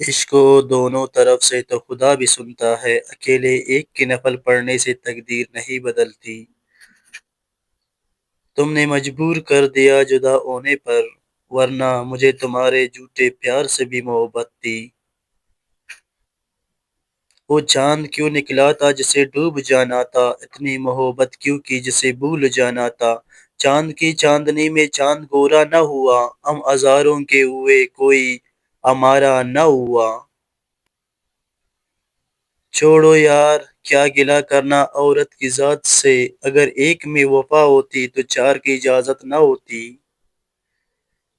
عشق کو دونوں طرف سے تو خدا بھی سنتا ہے، اکیلے ایک کی نفل پڑھنے سے تقدیر نہیں بدلتی۔ تم نے مجبور کر دیا جدا ہونے پر، ورنہ مجھے تمہارے جھوٹے پیار سے بھی محبت تھی۔ وہ چاند کیوں نکلا تھا جسے ڈوب جانا تھا، اتنی محبت کیوں کی جسے بھول جانا تھا۔ چاند کی چاندنی میں چاند گورا نہ ہوا، ہم ہزاروں کے ہوئے کوئی ہمارا نہ ہوا۔ چھوڑو یار کیا گلہ کرنا عورت کی ذات سے، اگر ایک میں وفا ہوتی تو چار کی اجازت نہ ہوتی۔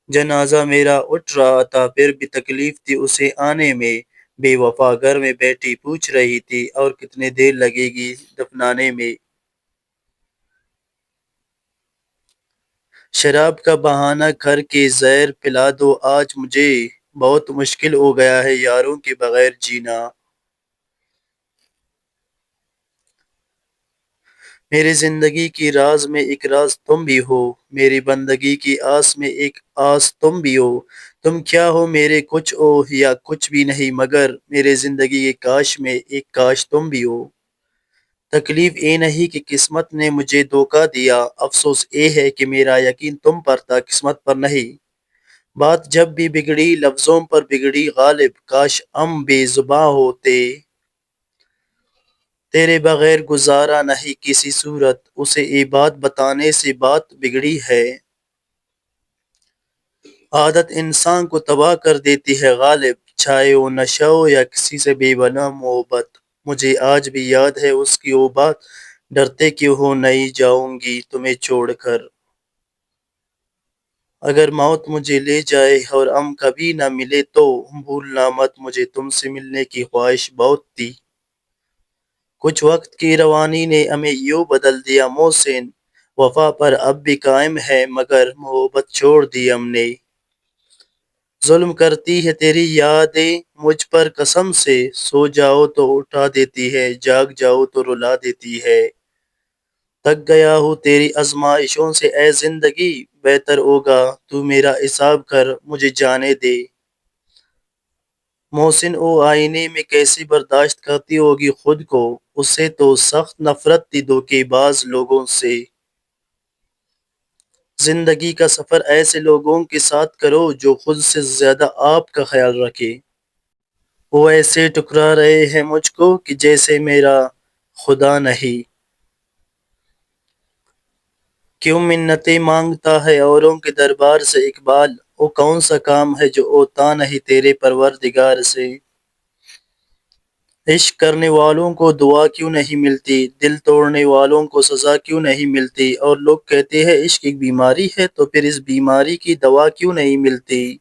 جنازہ میرا اٹھ رہا تھا پھر بھی تکلیف تھی اسے آنے میں، بے وفا گھر میں بیٹھی پوچھ رہی تھی اور کتنے دیر لگے گی دفنانے میں۔ شراب کا بہانہ کر کے زہر پلا دو آج مجھے، بہت مشکل ہو گیا ہے یاروں کے بغیر جینا۔ میری زندگی کی راز میں ایک راز تم بھی ہو، میری بندگی کی آس میں ایک آس تم بھی ہو۔ تم کیا ہو میرے کچھ ہو یا کچھ بھی نہیں، مگر میرے زندگی کے کاش میں ایک کاش تم بھی ہو۔ تکلیف یہ نہیں کہ قسمت نے مجھے دھوکا دیا، افسوس یہ ہے کہ میرا یقین تم پر تھا قسمت پر نہیں۔ بات جب بھی بگڑی لفظوں پر بگڑی غالب، کاش ہم بے زباں ہوتے۔ تیرے بغیر گزارا نہیں کسی صورت، اسے یہ بات بتانے سے بات بگڑی ہے۔ عادت انسان کو تباہ کر دیتی ہے غالب، چھائے و نشہ ہو یا کسی سے بے گناہ محبت۔ مجھے آج بھی یاد ہے اس کی وہ بات، ڈرتے کیوں ہو نہیں جاؤں گی تمہیں چھوڑ کر۔ اگر موت مجھے لے جائے اور ہم کبھی نہ ملے تو بھولنا مت مجھے تم سے ملنے کی خواہش بہت تھی۔ کچھ وقت کی روانی نے ہمیں یوں بدل دیا محسن، وفا پر اب بھی قائم ہے مگر محبت چھوڑ دی ہم نے۔ ظلم کرتی ہے تیری یادیں مجھ پر قسم سے، سو جاؤ تو اٹھا دیتی ہے، جاگ جاؤ تو رلا دیتی ہے۔ تھک گیا ہوں تیری آزمائشوں سے اے زندگی، بہتر ہوگا تو میرا حساب کر مجھے جانے دے۔ محسن او آئینے میں کیسے برداشت کرتی ہوگی خود کو، اسے تو سخت نفرت تھی دھوکے باز لوگوں سے۔ زندگی کا سفر ایسے لوگوں کے ساتھ کرو جو خود سے زیادہ آپ کا خیال رکھے۔ وہ ایسے ٹکرا رہے ہیں مجھ کو کہ جیسے میرا خدا نہیں۔ کیوں منتیں مانگتا ہے اوروں کے دربار سے اقبال، وہ کون سا کام ہے جو ہوتا نہیں تیرے پروردگار سے۔ عشق کرنے والوں کو دعا کیوں نہیں ملتی، دل توڑنے والوں کو سزا کیوں نہیں ملتی، اور لوگ کہتے ہیں عشق ایک بیماری ہے تو پھر اس بیماری کی دوا کیوں نہیں ملتی۔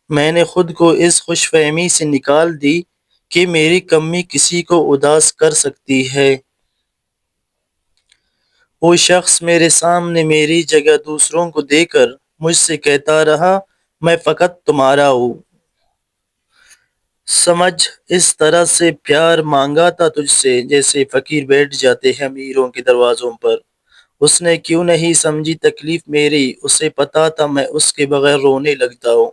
میں نے خود کو اس خوش فہمی سے نکال دی کہ میری کمی کسی کو اداس کر سکتی ہے۔ وہ شخص میرے سامنے میری جگہ دوسروں کو دے کر مجھ سے کہتا رہا میں فقط تمہارا ہوں۔ سمجھ اس طرح سے پیار مانگا تھا تجھ سے، جیسے فقیر بیٹھ جاتے ہیں امیروں کے دروازوں پر۔ اس نے کیوں نہیں سمجھی تکلیف میری، اسے پتا تھا میں اس کے بغیر رونے لگتا ہوں۔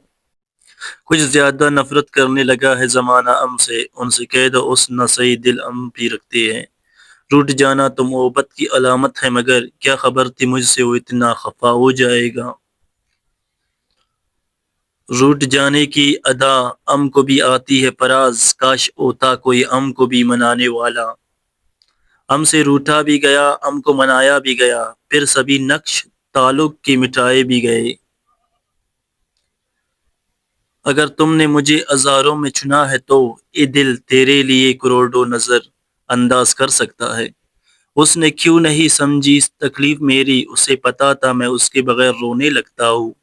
کچھ زیادہ نفرت کرنے لگا ہے زمانہ ہم سے، ان سے کہہ دو اس نہ صحیح دل ہم بھی رکھتے ہیں۔ روٹ جانا تو محبت کی علامت ہے مگر کیا خبر تھی مجھ سے وہ اتنا خفا ہو جائے گا۔ روٹ جانے کی ادا ہم کو بھی آتی ہے فراز، کاش ہوتا کوئی ہم کو بھی منانے والا۔ ہم سے روٹھا بھی گیا ہم کو منایا بھی گیا، پھر سبھی نقش تعلق کے مٹائے بھی گئے۔ اگر تم نے مجھے ہزاروں میں چنا ہے تو یہ دل تیرے لیے کروڑوں نظر انداز کر سکتا ہے۔ اس نے کیوں نہیں سمجھی تکلیف میری، اسے پتا تھا میں اس کے بغیر رونے لگتا ہوں۔